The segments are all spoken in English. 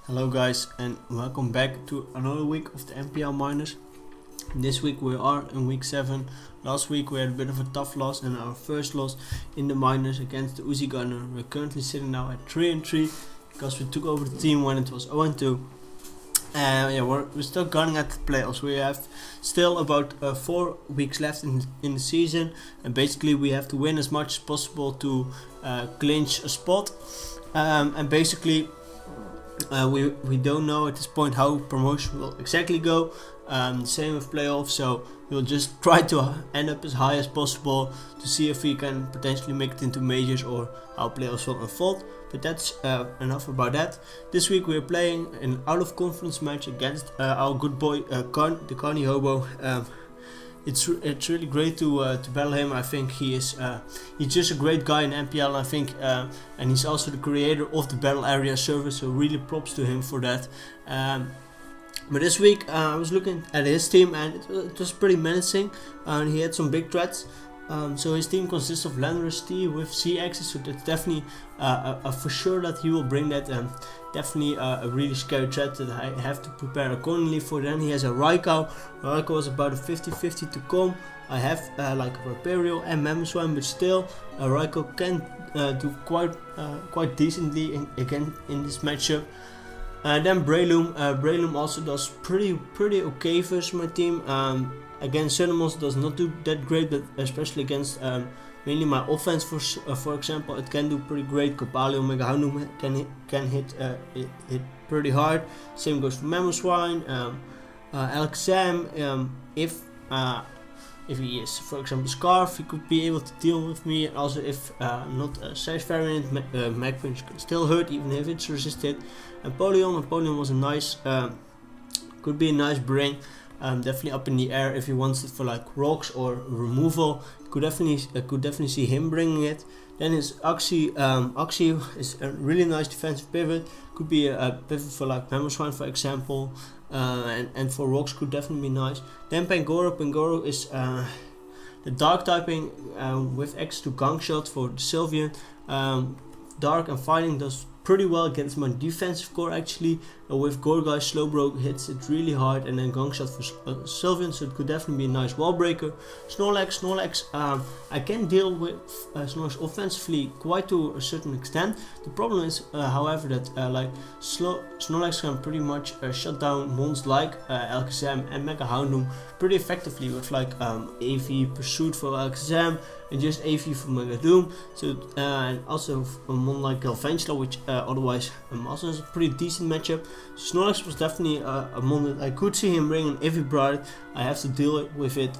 Hello guys, and welcome back to another week of the NPL Minors. This week we are in week 7. Last week we had a bit of a tough loss and our first loss in the minors against the Uzi Gunner. We're currently sitting now at 3-3 because we took over the team when it was 0-2. We're still gunning at the playoffs. We have still about 4 weeks left in the season, and basically we have to win as much as possible to clinch a spot. And basically we don't know at this point how promotion will exactly go. Same with playoffs, so we'll just try to end up as high as possible to see if we can potentially make it into majors or how playoffs will unfold. But that's enough about that. This week we're playing an out of conference match against our good boy the Carnie Hobo. It's really great to battle him. I think he's just a great guy in NPL. I think, and he's also the creator of the battlearea server. So really props to him for that. But this week I was looking at his team and it was pretty menacing. And he had some big threats. So his team consists of Landers T with C axis. So that's definitely for sure that he will bring that. Definitely a really scary threat that I have to prepare accordingly for. Then he has a Raiko. Raiko is about a 50-50 to come. I have like a Raperial and Mamoswine, but still Raiko can do quite decently again in this matchup. Then Breloom also does pretty okay versus my team. Against Cinnamons does not do that great, but especially against mainly my offense, for example, it can do pretty great. Copalio, Mega Houndoom can hit pretty hard. Same goes for Mamoswine. Alexam, if he is, for example, Scarf, he could be able to deal with me. And also, if not a size variant, Magpinch can still hurt even if it's resisted. And Polion was a nice, could be a nice bring. Definitely up in the air if he wants it for like rocks or removal. Could definitely see him bringing it. Then his Axie is a really nice defensive pivot. Could be a pivot for like Mamoswine, for example, and for rocks could definitely be nice. Then Pangoro is the dark typing with X to gang shot for the Sylveon. Dark and fighting does pretty well against my defensive core actually. With Gorgai, Slowbro hits it really hard, and then Gang Shot for Sylveon, so it could definitely be a nice wall breaker. Snorlax, I can deal with Snorlax offensively quite to a certain extent. The problem is, however, that Snorlax can pretty much shut down mons like Alakazam and Mega Houndoom pretty effectively with like AV Pursuit for Alakazam and just AV for Mega Doom. So and also a mon like Galvantula, which otherwise also is a pretty decent matchup. So Snorlax was definitely a mon that I could see him bringing. If he brought it, I have to deal with it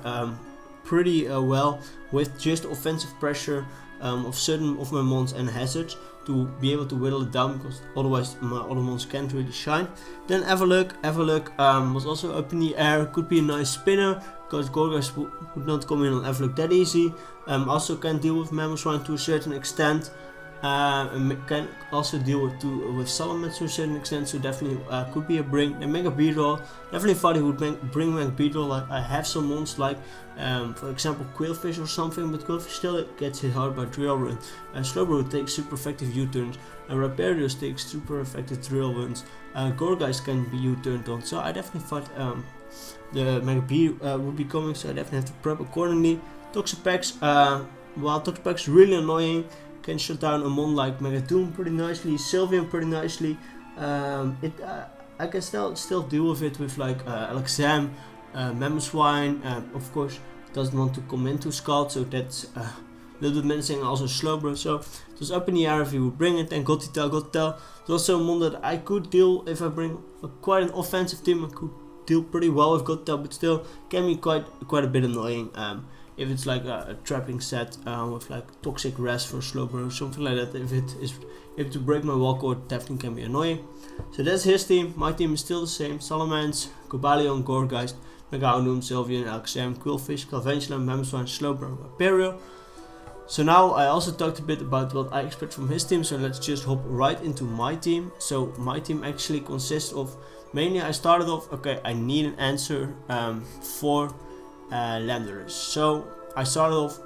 pretty well with just offensive pressure of certain of my mons and hazards to be able to whittle it down, because otherwise my other mons can't really shine. Then Everlook was also up in the air. Could be a nice spinner because Gorgas would not come in on Everlook that easy. Also can deal with Mamoswine to a certain extent. And can also deal with Salamence to a certain extent, so definitely could be a bring. And Mega Beedrill, definitely thought he would bring Mega Beedrill. Like I have some mons like, for example, Quillfish or something, but Quillfish still gets hit hard by Drill Run. Slowbro takes super effective U-turns, and Raperius takes super effective Drill Runs. Gorgeist can be U-turned on, so I definitely thought the Mega B would be coming, so I definitely have to prep accordingly. Toxapex, while Toxapex is really annoying, can shut down a mon like Mega Doom pretty nicely, Sylveon pretty nicely. I can still deal with it with like Alakazam, Mamoswine. Of course, doesn't want to come into Scald, so that's a little bit menacing. Also Slowbro, so it was up in the air if he would bring it. And Gotitel is also a mon that I could deal if I bring quite an offensive team. I could deal pretty well with Gotitel, but still can be quite a bit annoying. If it's like a trapping set with like Toxic Rest for Slowbro or something like that, if to break my wall core, definitely can be annoying. So that's his team. My team is still the same: Salamence, Cobalion, Gourgeist, Mega Houndoom, Sylveon, Alakazam, Quillfish, Galvantula, Mamoswine, Slowbro, Raperial. So now I also talked a bit about what I expect from his team, so let's just hop right into my team. So my team actually consists of, mainly I started off, okay, I need an answer for Landers. So I started off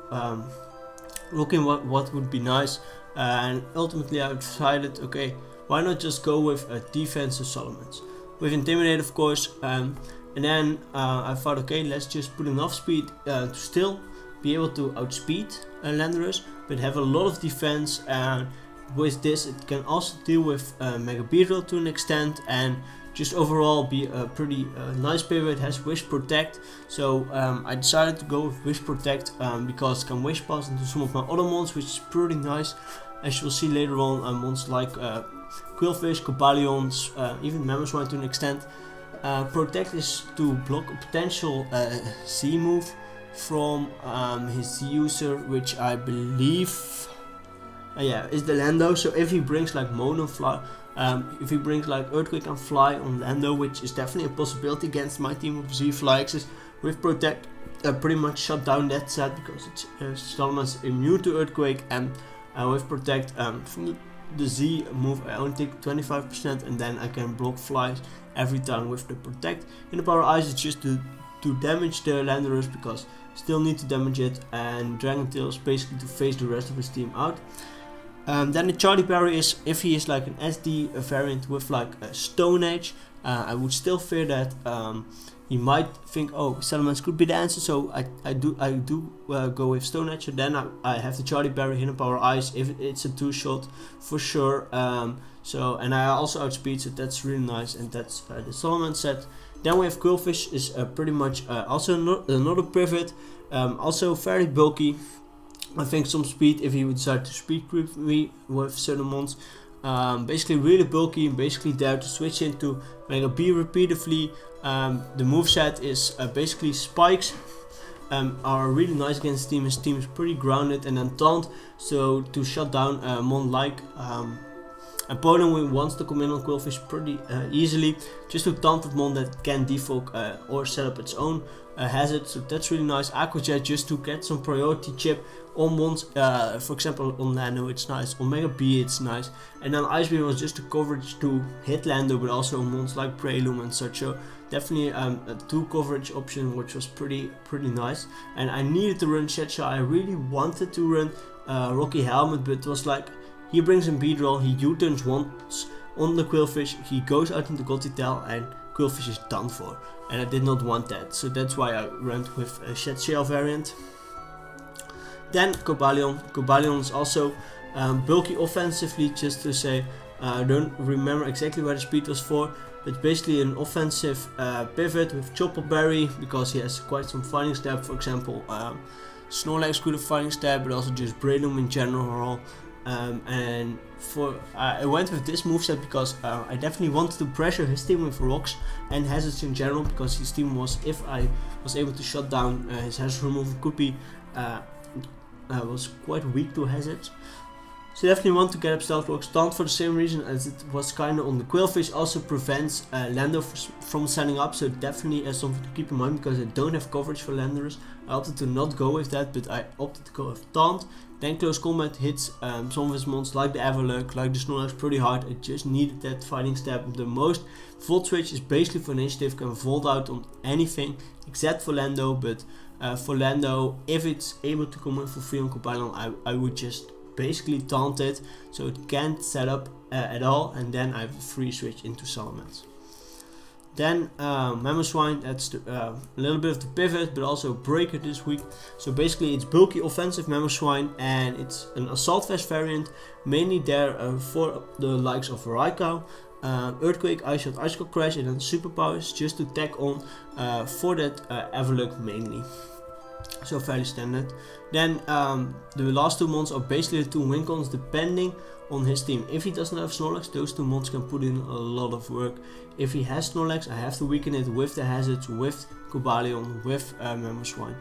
looking what would be nice, and ultimately I decided, okay, why not just go with defensive Solomons? With Intimidate, of course, and then I thought, okay, let's just put enough speed to still be able to outspeed Landorus, but have a lot of defense, and with this it can also deal with Mega Beedrill to an extent, and just overall be a pretty nice pivot. It has Wish Protect, so I decided to go with Wish Protect because it can Wish Pass into some of my other mons, which is pretty nice. As you'll see later on, mons like Quillfish, Cobalions, even Mamoswine to an extent. Protect is to block a potential Z move from his user, which I believe is the Lando. So if he brings like Moan and Fly, if he brings like Earthquake and Fly on Lando, which is definitely a possibility against my team of Z Flyxes, with Protect pretty much shut down that set because it's Solomon's immune to Earthquake, and with Protect from the Z move I only take 25%, and then I can block Flies every time with the Protect. In the Power Ice it's just to damage the Landorus because still need to damage it, and Dragon Tail is basically to phase the rest of his team out. Then the Charlie Berry is if he is like an SD variant with like a Stone Age. I would still fear that he might think, oh, Salamence could be the answer, so I do go with Stone Edge. So then I have the Charlie Berry, Hidden Power Ice if it's a 2-shot for sure. And I also outspeed, so that's really nice, and that's the Solomon set. Then we have Quillfish, is pretty much also another pivot, also very bulky. I think some speed if he would decide to speed creep me with certain mons. Basically really bulky and basically there to switch into Mega B repeatedly. The moveset is basically spikes are really nice against team. His team is pretty grounded, and then taunt, so to shut down mon like opponent who wants to come in on Quillfish pretty easily, just to taunt that mon that can defog or set up its own hazard, so that's really nice. Aqua Jet just to get some priority chip on mons, for example on Lando it's nice, on Mega B it's nice, and then Ice Beam was just a coverage to hit Lando, but also on mons like Prelume and such, so definitely a 2 coverage option, which was pretty nice. And I needed to run Shetcha. I really wanted to run Rocky Helmet, but it was like he brings in Beedrill, he U-turns once on the Quillfish, he goes out into Gothitelle, and Quillfish is done for, and I did not want that, so that's why I ran with a Shed Shell variant. Then Cobalion is also bulky offensively, just to say. I don't remember exactly where the speed was for, but basically an offensive pivot with Chopper Berry, because he has quite some fighting stab, for example Snorlax could have fighting stab, but also just Breloom in general. And I went with this moveset because I definitely wanted to pressure his team with rocks and hazards in general, because his team was, if I was able to shut down his hazard removal, could be was quite weak to hazards. So definitely want to get up Stealth Rocks. Taunt for the same reason as it was kinda on the Quillfish, also prevents Lando from setting up, so definitely something to keep in mind, because I don't have coverage for Landorus. I opted to not go with that, but I opted to go with Taunt. Then Close Combat hits some of his mons like the Everluck, like the Snorlax pretty hard. I just needed that fighting stab the most. Volt Switch is basically for initiative, can Volt out on anything except for Lando, but for Lando, if it's able to come in for free on Cobalion, I would just basically taunt it, so it can't set up at all, and then I have a free switch into Salamence. Then Mamoswine, that's a little bit of the pivot, but also Breaker this week. So basically it's bulky offensive Mamoswine, and it's an Assault Vest variant, mainly there for the likes of Raikou, Earthquake, Ice Shot, Icicle Crash, and then Superpowers, just to tag on for that Everluck mainly. So fairly standard. Then the last 2 mons are basically the 2 win cons, depending on his team. If he doesn't have Snorlax, those 2 mons can put in a lot of work. If he has Snorlax, I have to weaken it with the hazards, with Cobalion, with Mamoswine.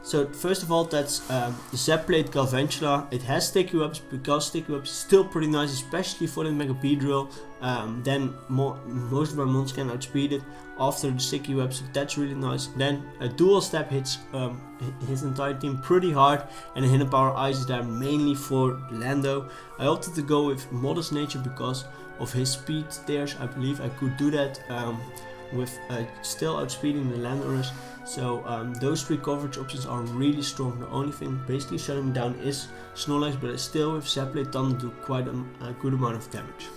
So first of all, that's the Zeplate Galvantula. It has sticky webs, because sticky webs is still pretty nice, especially for the Mega Beedrill. Then most of my mons can outspeed it after the sticky webs, so that's really nice. Then a dual step hits his entire team pretty hard, and a Hidden Power Ice is there mainly for Lando. I opted to go with Modest Nature because of his speed stairs. I believe I could do that with still outspeeding the Landorus. So those 3 coverage options are really strong. The only thing basically shutting down is Snorlax, but still with Zeppelin Thunder do quite a good amount of damage.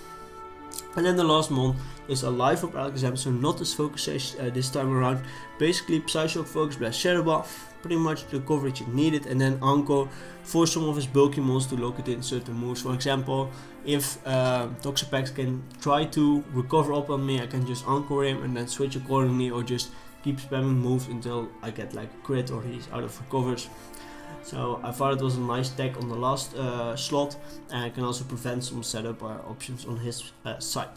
And then the last mon is a Life Orb Alakazam, so not as Focus Sash this time around. Basically Psyshock, Focus Blast, Shadow Ball, pretty much the coverage it needed, and then Anchor for some of his bulky mons to lock it in certain moves. For example, if Toxapex can try to recover up on me, I can just Anchor him and then switch accordingly, or just keep spamming moves until I get like a crit or he's out of recovers. So I thought it was a nice tech on the last slot, and I can also prevent some setup options on his side.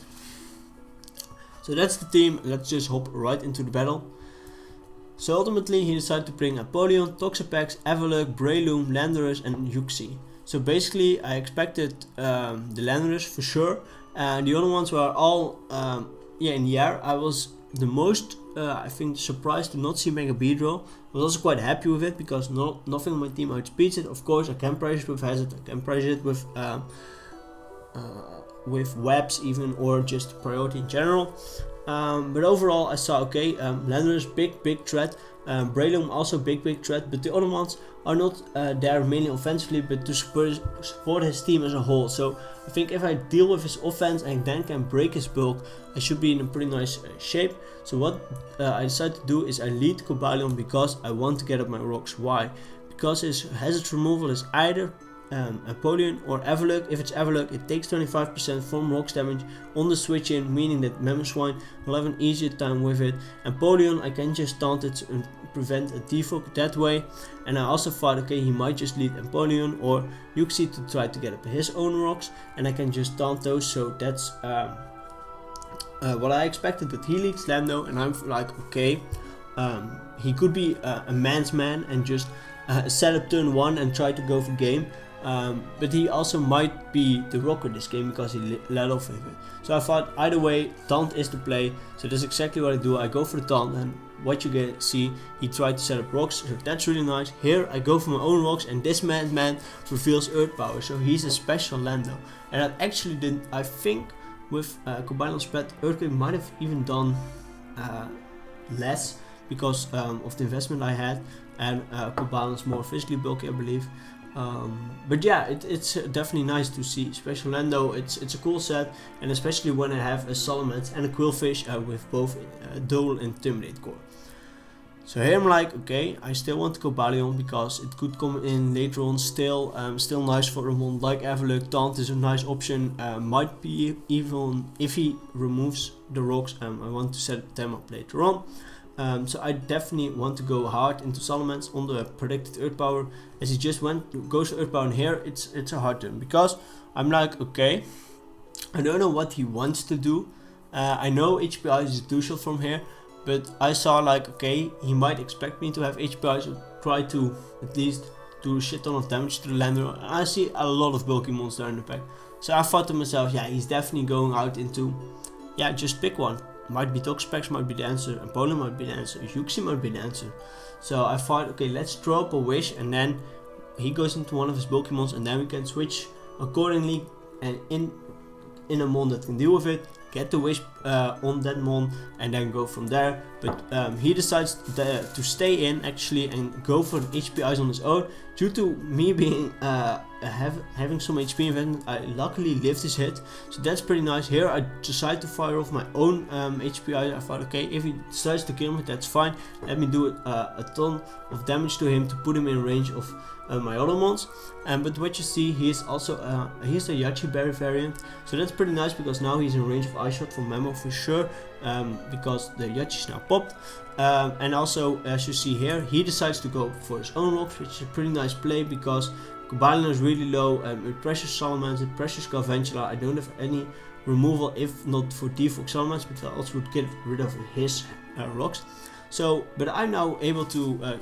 So that's the team. Let's just hop right into the battle. So ultimately he decided to bring Apollyon, Toxapex, Avalugg, Breloom, Landorus and Uxie. So basically I expected the Landorus for sure, and the other ones were all in the air. I was the most I think surprised to not see Mega Beedrill. I was also quite happy with it because nothing on my team outspeeds it. Of course I can price it with Hazard, I can price it with webs even, or just priority in general. But overall I saw okay, Landorus big threat, Breloom also big threat, but the other ones are not there mainly offensively, but to support his team as a whole. So I think if I deal with his offense and then can break his bulk, I should be in a pretty nice shape. So what I decided to do is I lead Cobalion because I want to get up my rocks. Why? Because his hazard removal is either Apollyon or Avalugg. If it's Avalugg, it takes 25% from rocks damage on the switch in, meaning that Mamoswine will have an easier time with it. Apollyon, I can just taunt it and prevent a defog that way. And I also thought, okay, he might just lead Apollyon or Uxie to try to get up his own rocks, and I can just taunt those. So that's what I expected. But he leads Lando, and I'm like, okay, he could be a man's man and just set up turn 1 and try to go for game. But he also might be the rocker this game because he led off with it. So I thought either way, taunt is the play. So that's exactly what I do. I go for the taunt, and what you get see, he tried to set up rocks, so that's really nice. Here I go for my own rocks, and this man reveals Earth Power, so he's a special Lando. And I actually didn't, I think with Combined Spread, Earthquake might have even done less because of the investment I had, and Cobalance more physically bulky, I believe. But yeah, it's definitely nice to see special Lando. It's a cool set, and especially when I have a Salamence and a Quillfish with both Dual and Intimidate core. So here I'm like, okay, I still want to go Balion because it could come in later on. Still nice for a one like Avalugg. Taunt is a nice option. Might be even if he removes the rocks. I want to set them up later on. So I definitely want to go hard into Salamence on the predicted Earth Power. As he just goes to Earth Power, and here it's a hard turn because I'm like, okay, I don't know what he wants to do. I know HPI is crucial from here, but I saw like, okay, he might expect me to have HPI, so try to at least do a shit ton of damage to the lander. I see a lot of bulky monster in the pack, so I thought to myself, yeah, he's definitely going out into, yeah, just pick one. Might be Toxapex, might be the answer, and Polar might be the answer, Uxie might be the answer. So I thought, okay, let's throw up a wish, and then he goes into one of his bulky monsters, and then we can switch accordingly, and in a mon that can deal with it, get the wish on that mon, and then go from there. But he decides to stay in actually and go for HPIs on his own. Due to me being having some HP investment, I luckily lived his hit, so that's pretty nice. Here I decide to fire off my own HPI. I thought, okay, if he decides to kill me, that's fine. Let me do a ton of damage to him to put him in range of my other mons. But what you see, he's also he's a Yachi Berry variant, so that's pretty nice because now he's in range of Ice Shot from Memo for sure, because the Yachi is now popped. And also, as you see here, he decides to go for his own rocks, which is a pretty nice play because Cobalina is really low. It pressures Salamence, it pressures Galvantula. I don't have any removal if not for default Salamence, but I also would get rid of his rocks. So, but I'm now able to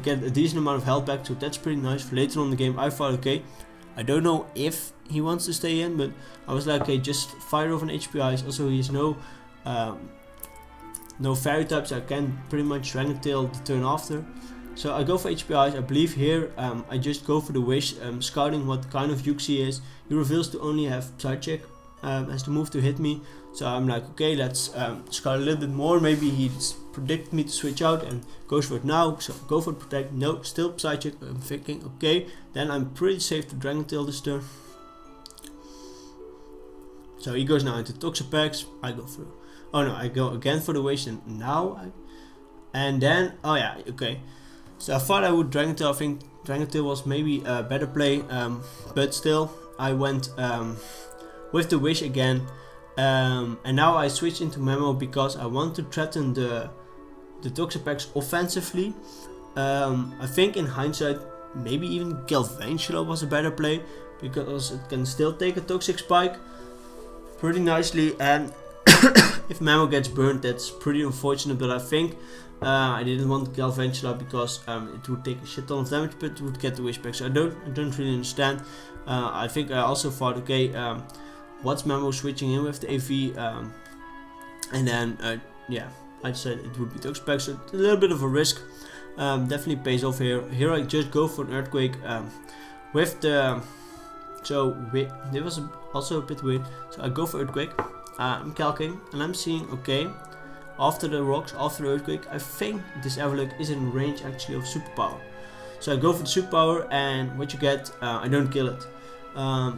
get a decent amount of health back, so that's pretty nice. For later on in the game, I thought, okay, I don't know if he wants to stay in, but I was like, okay, just fire off an HPIs. Also, he has no fairy types, so I can pretty much Dragon Tail the turn after. So I go for HPIs. I believe here I just go for the wish, scouting what kind of Uxie is. He reveals to only have Psychic, has the move to hit me. So I'm like, okay, let's scout a little bit more. Maybe he's predicted me to switch out and goes for it now. So go for protect. No, still psychic. I'm thinking, okay, then I'm pretty safe to Dragon Tail this turn. So he goes now into Toxapex. I go through. Oh no, I go again for the wish, and now and then, oh yeah, okay. So I thought I would Dragon Tail. I think Dragon Tail was maybe a better play, but still I went with the wish again, and now I switch into Memo because I want to threaten the Toxapex offensively. I think in hindsight maybe even Galvantula was a better play because it can still take a Toxic Spike pretty nicely, and if Memo gets burned, that's pretty unfortunate. But I think I didn't want Galvantula because it would take a shit ton of damage, but it would get the wish back. So I don't really understand. I think I also thought, okay, what's Memo switching in with the AV, and then yeah, I said it would be Toxapex. So a little bit of a risk. Definitely pays off here. Here I just go for an Earthquake with the. So this was also a bit weird. So I go for Earthquake. I'm calcing and I'm seeing, okay, after the rocks, after the Earthquake, I think this Everlock is in range actually of Superpower. So I go for the Superpower, and what you get, I don't kill it.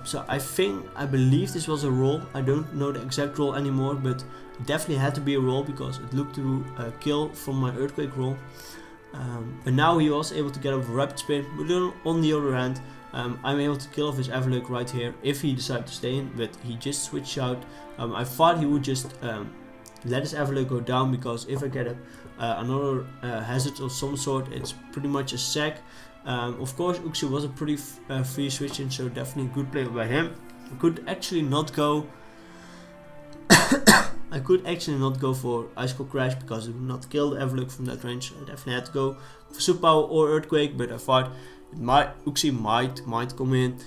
So I believe this was a roll. I don't know the exact roll anymore, but it definitely had to be a roll because it looked to kill from my Earthquake roll. But now he was able to get over Rapid Spin. But on the other hand, I'm able to kill off his Everlock right here if he decided to stay in, but he just switched out. I thought he would just let his Everlock go down, because if I get another hazard of some sort, it's pretty much a sack. Of course, Uxie was a pretty free switch in, so definitely a good play by him. I could actually not go. I could actually not go for Icicle Crash because it would not kill the Everlock from that range. So I definitely had to go for Superpower or Earthquake, but I thought Uxie might come in.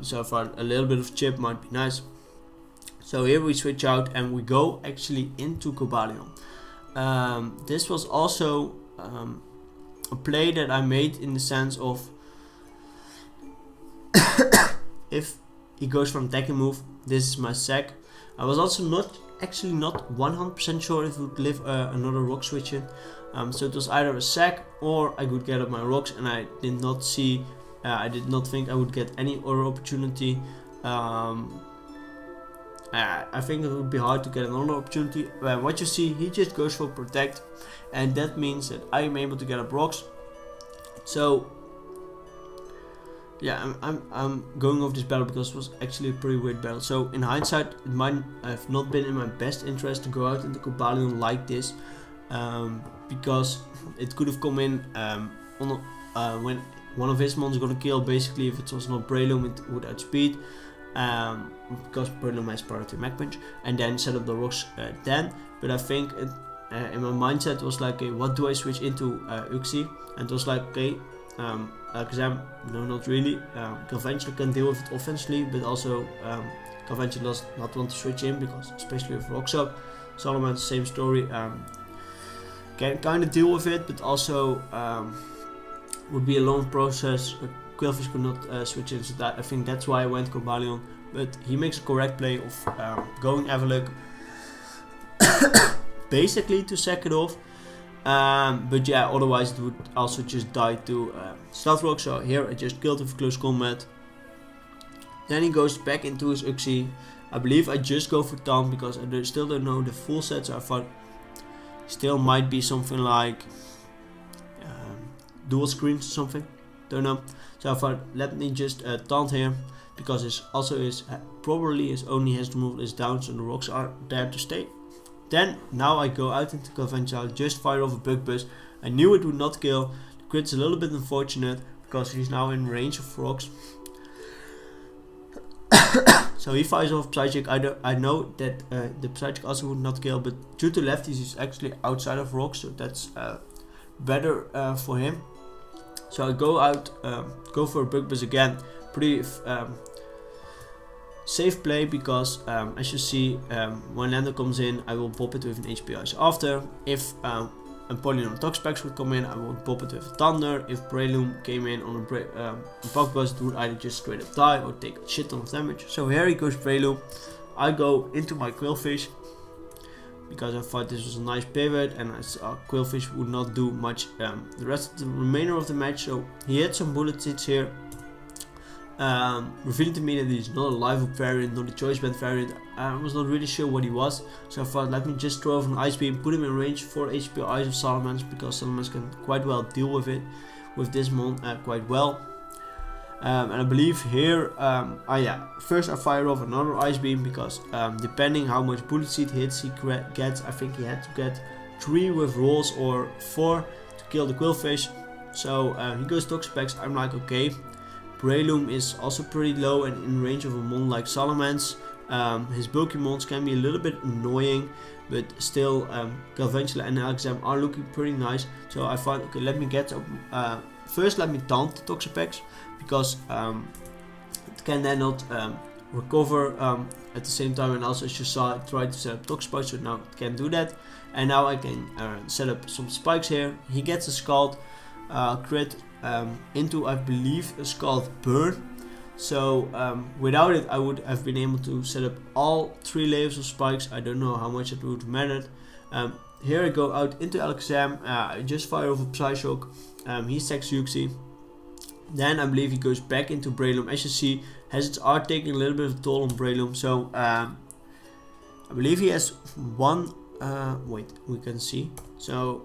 So I thought a little bit of chip might be nice. So here we switch out and we go actually into Cobalion. This was also a play that I made in the sense of if he goes from attacking move, this is my sack. I was also not 100% sure if it would live another rock switch in. So it was either a sack or I could get up my rocks, and I did not think I would get any other opportunity. I think it would be hard to get another opportunity. What you see, he just goes for protect, and that means that I am able to get up rocks. So yeah, I'm going over this battle because it was actually a pretty weird battle. So in hindsight, it might have not been in my best interest to go out into Cobalion like this, because it could have come in when one of his mons gonna kill. Basically, if it was not Breloom, it would outspeed, because Breloom has priority Mach Punch, and then set up the rocks then. But I think in my mindset was like, okay, what do I switch into Uxie? And it was like, okay, Kazam, no, not really. Galvantula can deal with it offensively, but also Galvantula does not want to switch in because, especially with rocks up. Solomon, same story. Can kind of deal with it, but also would be a long process. Quillfish could not switch in, so I think that's why I went Cobalion. But he makes a correct play of going Everlock basically to sack it off. But yeah, otherwise it would also just die to Stealth Rock. So here I just killed him for close combat. Then he goes back into his Uxie. I believe I just go for Taunt because I still don't know the full set. So I thought still might be something like dual screens or something. Don't know. So I thought let me just Taunt here, because his probably his only hazard removal is down, so the rocks are there to stay. Then now I go out into Galvantula, just fire off a Bug Buzz. I knew it would not kill. The crit's a little bit unfortunate because he's now in range of rocks. So he fires off Psychic. I know that the Psychic also would not kill, but due to lefties he's actually outside of rocks, so that's better for him. So I go out, go for a Bug Buzz again. Pretty safe play because as you see, when Lander comes in, I will pop it with an HPI. So after, if Empoleon or Toxapex would come in, I would pop it with a Thunder. If Breloom came in on a Bug Buzz, it would either just straight up die or take a shit ton of damage. So here he goes Breloom. I go into my Quillfish because I thought this was a nice pivot, and I saw Quillfish would not do much the rest of the remainder of the match. So he had some bullet seeds here, revealing to me that he's not a live up variant, not a choice band variant. I was not really sure what he was, so I thought let me just throw off an Ice Beam, put him in range for HP Eyes of Salamence, because Salamence can quite well deal with it, with this mon quite well. And I believe here, first I fire off another Ice Beam, because depending how much bullet seed hits he gets, I think he had to get 3 with rolls or 4 to kill the Quillfish. So he goes Toxapex. I'm like, okay. Breloom is also pretty low and in range of a mon like Salamence. His bulky mons can be a little bit annoying, but still Galvantula and Alakazam are looking pretty nice. So I thought, okay, let me get up, first let me taunt the Toxapex, because it can then not recover at the same time, and also as you saw, I tried to set up Toxapex, so now it can do that. And now I can set up some spikes here. He gets a Scald crit into, I believe, a Scald Burn. So without it I would have been able to set up all 3 layers of spikes. I don't know how much it would have mattered. Here I go out into Alakazam, I just fire off a Psyshock, he stacks Uxie. Then I believe he goes back into Breloom. As you see, hazards are taking a little bit of a toll on Breloom. So I believe he has one, wait, we can see. So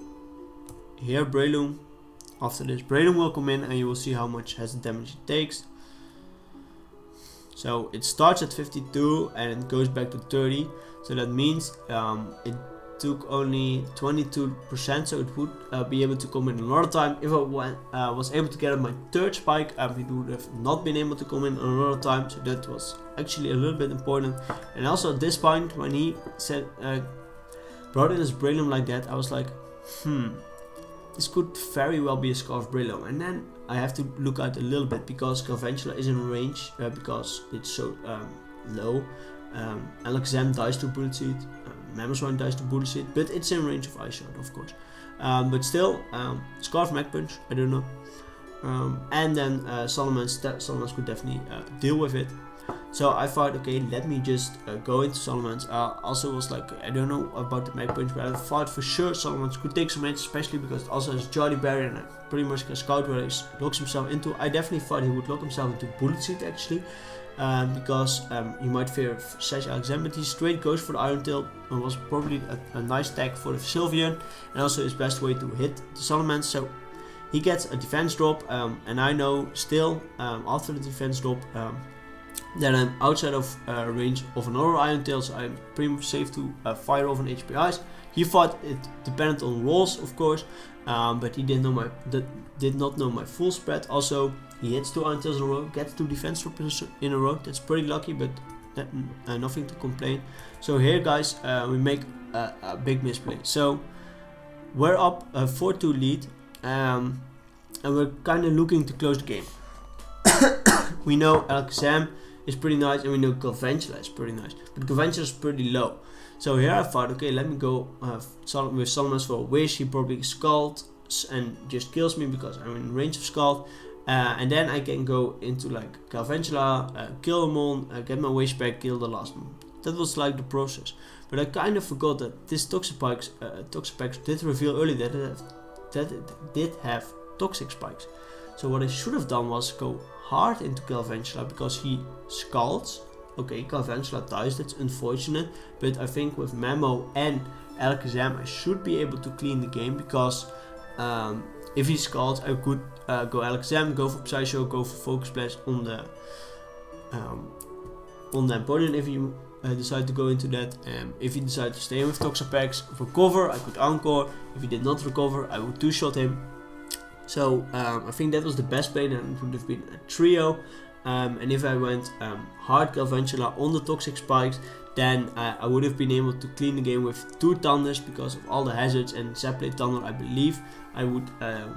here Breloom, after this Breloom will come in, and you will see how much hazard damage it takes. So it starts at 52 and it goes back to 30. So that means it took only 22%, so it would be able to come in another time. If I was able to get my 3rd spike, it would have not been able to come in another time. So that was actually a little bit important. And also at this point, when he said brought in his Breloom like that, I was like, this could very well be a Scarf Breloom. And then I have to look out a little bit, because Galvantula is in range, because it's so low. Alakazam dies to Bullet Seed, Mamoswine dies to Bullet Seed, but it's in range of Ice Shard, of course. But still, Scarf Mach Punch, I don't know. And then Salamence could definitely deal with it. So I thought, okay, let me just go into Salamence. Also was like, I don't know about the Mach Punch, but I thought for sure Salamence could take some hits, especially because it also has Jolly Berry, and I pretty much can scout where he locks himself into. I definitely thought he would lock himself into Bullet Seed actually, because you might fear Sash Alakazam, but he straight goes for the Iron Tail, and was probably a nice tag for the Sylveon, and also his best way to hit the Salamence. So he gets a defense drop, and I know still after the defense drop that I'm outside of range of another Iron Tail, so I'm pretty much safe to fire off an HP Ice. He thought it depended on rolls, of course, but he did not know my full spread. Also, he hits 2 Iron Tails in a row, gets 2 defense drops in a row. That's pretty lucky, but nothing to complain. So here, guys, we make a big misplay. So we're up 4-2 lead, and we're kind of looking to close the game. We know Alakazam is pretty nice, and we know Galvantula is pretty nice, but Galvantula is pretty low. So here I thought, okay, let me go with Salamence for a wish. He probably Scalds and just kills me because I'm in range of Scald. And then I can go into like Galvantula, kill them all, get my wish back, kill the last one. That was like the process. But I kind of forgot that this Toxapex did reveal early that it did have Toxic Spikes. So what I should have done was go hard into Galvantula, because he Scalds. Okay, Galvantula dies, that's unfortunate, but I think with Mamo and Alakazam I should be able to clean the game, because if he Scalds I could go Alakazam, go for Psyshock, go for Focus Blast on the opponent if you decide to go into that. If he decided to stay with Toxapex, recover, I could Encore. If he did not recover, I would 2-shot him. So I think that was the best play, and it would have been a trio. And if I went hard Galvantula on the Toxic Spikes, then I would have been able to clean the game with 2 Thunders because of all the hazards, and Zeppelin Thunder, I believe I would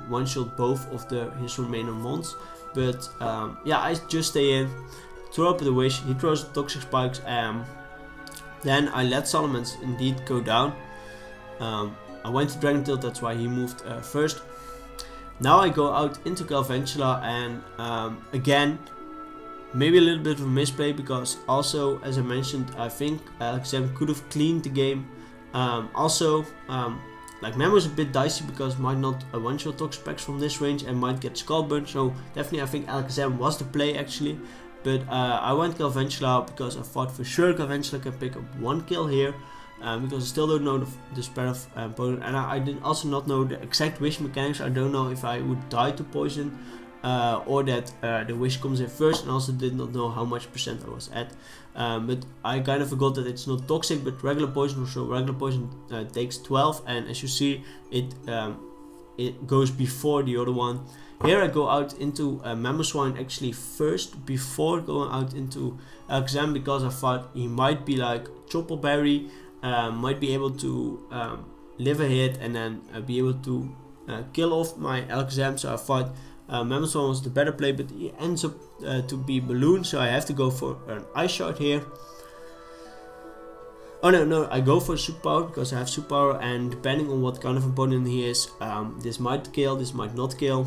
one-shot both of his remaining mons. But yeah, I just stay in, throw up the wish, he throws the Toxic Spikes, then I let Salamence indeed go down. I went to Dragon Tail, that's why he moved first. Now I go out into Galvantula, and again maybe a little bit of a misplay, because also, as I mentioned, I think LXM could have cleaned the game. Like Memo is a bit dicey because might not one-shot talk specs from this range and might get skull burn, so definitely I think LXM was the play actually. But I went Galvantula because I thought for sure Galvantula can pick up 1 kill here, because I still don't know the spread of opponent, and I did also not know the exact wish mechanics. I don't know if I would die to poison or that the wish comes in first, and also did not know how much percent I was at. But I kind of forgot that it's not toxic but regular poison, so regular poison takes 12, and as you see it goes before the other one. Here I go out into Mamoswine actually first before going out into LXM, because I thought he might be like Choppleberry, might be able to live a hit and then be able to kill off my LXM, so I thought Mamoswine was the better play, but he ends up to be Balloon, so I have to go for an Ice Shard here. Oh no, I go for Superpower because I have Superpower, and depending on what kind of opponent he is, this might kill, this might not kill.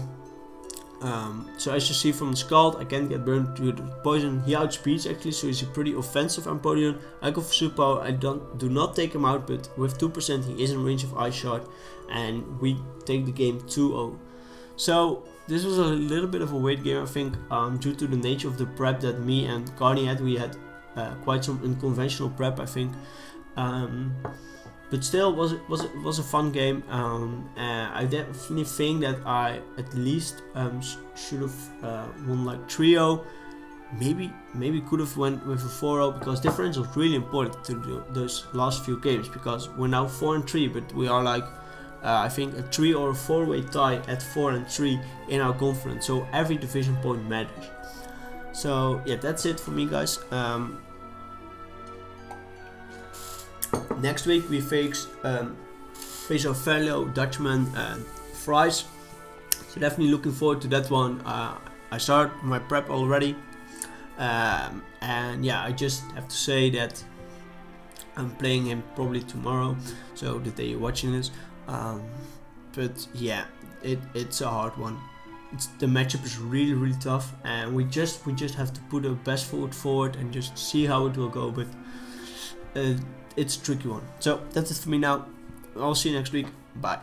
So as you see from the Scald, I can't get burned to the poison. He outspeeds actually, so he's a pretty offensive Empoleon. I go for Superpower, I do not take him out, but with 2% he is in range of Ice Shard, and we take the game 2-0. So this was a little bit of a weird game, I think, due to the nature of the prep that me and Carnie had. We had quite some unconventional prep, I think. But still, was a fun game. I definitely think that I at least should have won like 3-0. Maybe could have went with a 4-0, because differential is really important to those last few games, because we're now 4-3, but we are like I think a 3 or a 4-way tie at 4-3 in our conference. So every division point matters. So yeah, that's it for me, guys. Next week we face our fellow Dutchman Fries, so definitely looking forward to that one. I started my prep already, and yeah, I just have to say that I'm playing him probably tomorrow, so the day you're watching this. But yeah, it's a hard one. The matchup is really tough, and we just have to put our best foot forward and just see how it will go. But it's a tricky one. So that's it for me now. I'll see you next week. Bye.